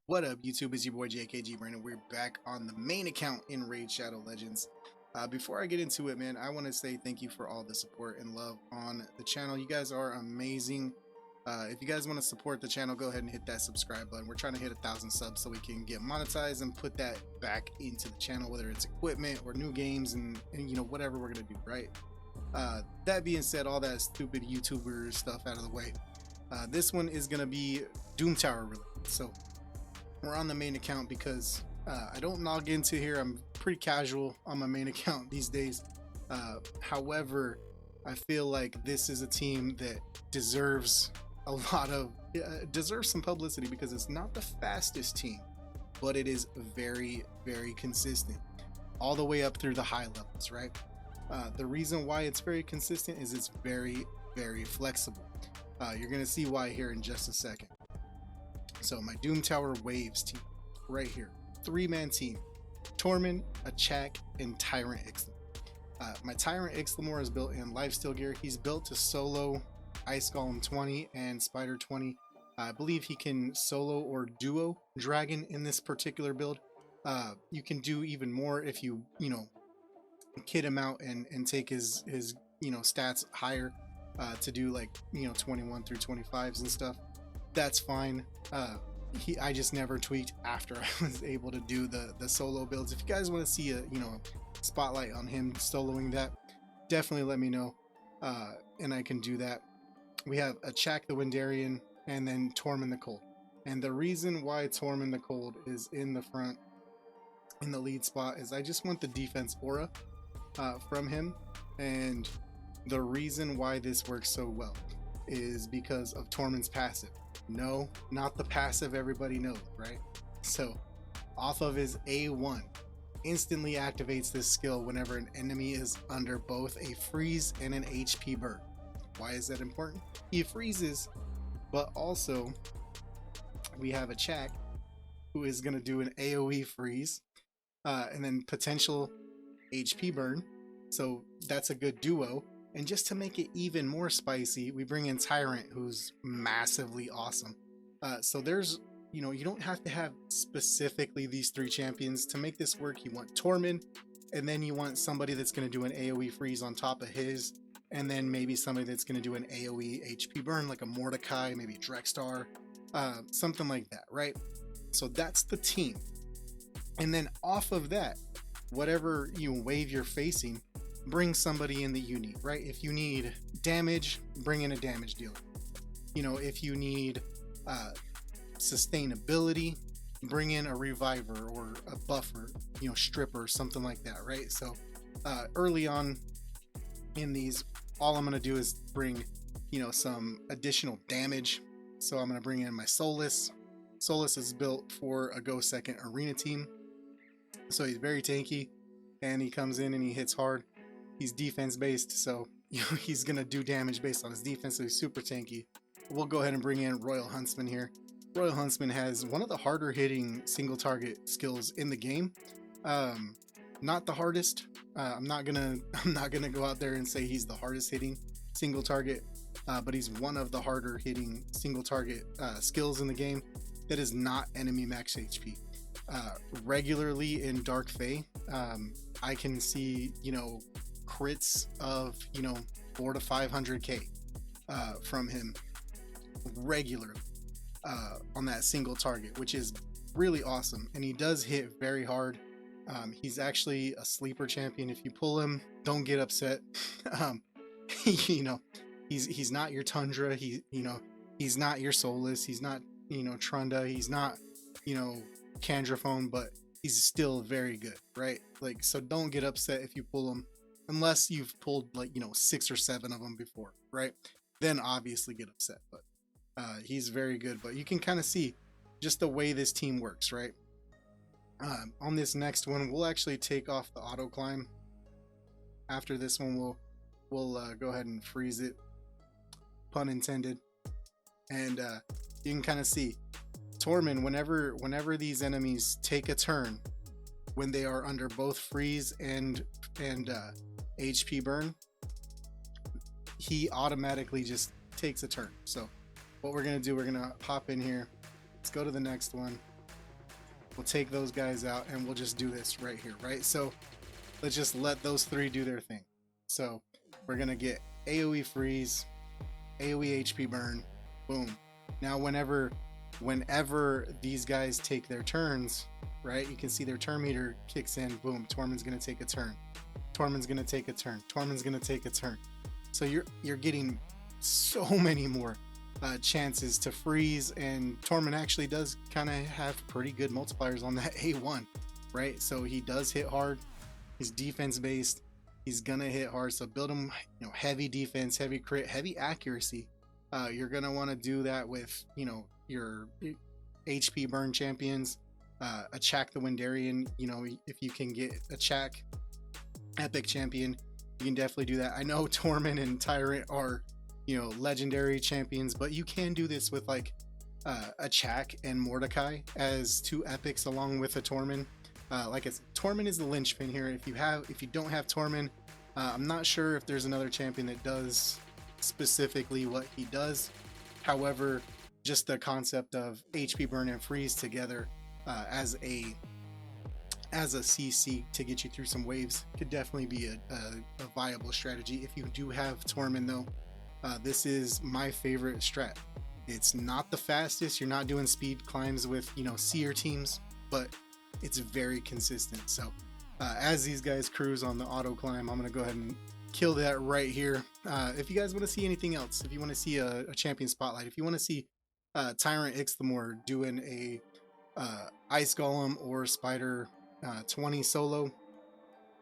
What up, YouTube? It's your boy JKG Brandon. We're back on the main account in Raid Shadow Legends. Before I get into it, man, I want to say thank you for all the support and love on the channel. You guys are amazing. If you guys want to support the channel, go ahead and hit that subscribe button. We're trying to hit 1,000 subs so we can get monetized and put that back into the channel, whether it's equipment or new games and you know, whatever we're gonna do, right? That being said, all that stupid YouTuber stuff out of the way. This one is gonna be Doom Tower related. So we're on the main account because I don't log into here. I'm pretty casual on my main account these days. However, I feel like this is a team that deserves a lot of deserves some publicity because it's not the fastest team, but it is very, very consistent all the way up through the high levels, right? The reason why it's very consistent is it's very, very flexible. You're gonna see why here in just a second. So my Doom Tower Waves team right here, 3-man team: Tormund, Achak, and Tyrant Ixlamore. My Tyrant Ixlamore is built in lifesteal gear. He's built to solo Ice Golem 20 and Spider 20. I believe he can solo or duo Dragon in this particular build. You can do even more if you kit him out and take his stats higher to do like 21 through 25s and stuff. That's fine. I just never tweaked after I was able to do the solo builds. If you guys want to see a spotlight on him soloing that, definitely let me know, and I can do that. We have Achak the Windarian and then Tormund the Cold. And the reason why Tormund the Cold is in the front in the lead spot is I just want the defense aura from him. And the reason why this works so well is because of Tormund's passive. No, not the passive everybody knows, right? So off of his A1, instantly activates this skill whenever an enemy is under both a freeze and an HP burn. Why is that important? He freezes, but also we have Achak who is going to do an AoE freeze and then potential HP burn. So that's a good duo. And just to make it even more spicy, we bring in Tyrant, who's massively awesome. So there's, you don't have to have specifically these 3 champions to make this work. You want Tormund, and then you want somebody that's going to do an AoE freeze on top of his, and then maybe somebody that's going to do an AoE HP burn, like a Mordecai, maybe Drexstar, something like that, right? So that's the team. And then off of that, whatever wave you're facing, bring somebody in that you need, right? If you need damage, bring in a damage dealer. If you need sustainability, bring in a reviver or a buffer, stripper, something like that, right? So early on in these, all I'm going to do is bring some additional damage. So I'm going to bring in my Solus. Solus is built for a go second arena team, so he's very tanky, and he comes in and he hits hard. He's defense based, so he's gonna do damage based on his defense, so he's super tanky. We'll go ahead and bring in Royal Huntsman here. Royal Huntsman has one of the harder hitting single target skills in the game. Not the hardest. I'm not gonna go out there and say he's the hardest hitting single target, but he's one of the harder hitting single target skills in the game that is not enemy max HP. Regularly in Dark Fae, I can see crits of 400 to 500k from him regularly on that single target, which is really awesome. And he does hit very hard. He's actually a sleeper champion. If you pull him, don't get upset. He's not your Tundra. He's not your Solus. He's not Trunda. He's not Candraphone, but he's still very good, right? Like, so don't get upset if you pull him, unless you've pulled like 6 or 7 of them before, right? Then obviously get upset. But he's very good. But you can kind of see just the way this team works, right? On this next one, we'll actually take off the auto climb. After this one, we'll go ahead and freeze it, pun intended. And you can kind of see Tormund, whenever these enemies take a turn, when they are under both freeze and HP burn, he automatically just takes a turn. So what we're gonna do, we're gonna hop in here. Let's go to the next one. We'll take those guys out and we'll just do this right here, right? So let's just let those three do their thing. So we're gonna get AoE freeze, AoE HP burn, boom. Now whenever these guys take their turns, right, you can see their turn meter kicks in, boom, Tormund's gonna take a turn, Tormund's gonna take a turn, Tormund's gonna take a turn. So you're getting so many more chances to freeze, and Tormund actually does kind of have pretty good multipliers on that A1, right? So he does hit hard, he's defense based, he's gonna hit hard. So build him, you know, heavy defense, heavy crit, heavy accuracy. You're gonna want to do that with, you know, your HP burn champions. Achak the Windarian, you know, if you can get Achak epic champion, you can definitely do that. I know Tormund and Tyrant are, you know, legendary champions, but you can do this with like Achak and Mordecai as two epics along with a Tormund. Like Tormund is the linchpin here. If you don't have Tormund, I'm not sure if there's another champion that does specifically what he does. However, just the concept of HP burn and freeze together as a CC to get you through some waves could definitely be a viable strategy. If you do have Tormund though, this is my favorite strat. It's not the fastest, you're not doing speed climbs with, you know, seer teams, but it's very consistent. So as these guys cruise on the auto climb, I'm gonna go ahead and kill that right here. If you guys want to see anything else, if you want to see a champion spotlight, if you want to see Tyrant Ixthamor doing a Ice Golem or Spider 20 solo,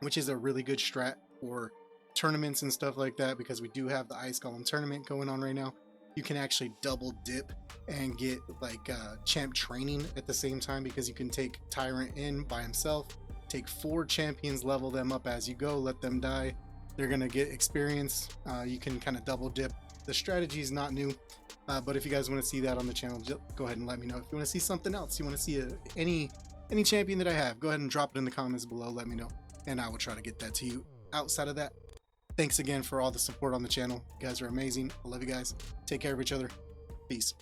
which is a really good strat for tournaments and stuff like that, because we do have the Ice Golem tournament going on right now. You can actually double dip and get like champ training at the same time, because you can take Tyrant in by himself, take 4 champions, level them up as you go, let them die, they're gonna get experience. You can kind of double dip. The strategy is not new, but if you guys want to see that on the channel, just go ahead and let me know. If you want to see something else, you want to see any champion that I have, go ahead and drop it in the comments below, let me know, and I will try to get that to you. Outside of that, thanks again for all the support on the channel. You guys are amazing. I love you guys. Take care of each other. Peace.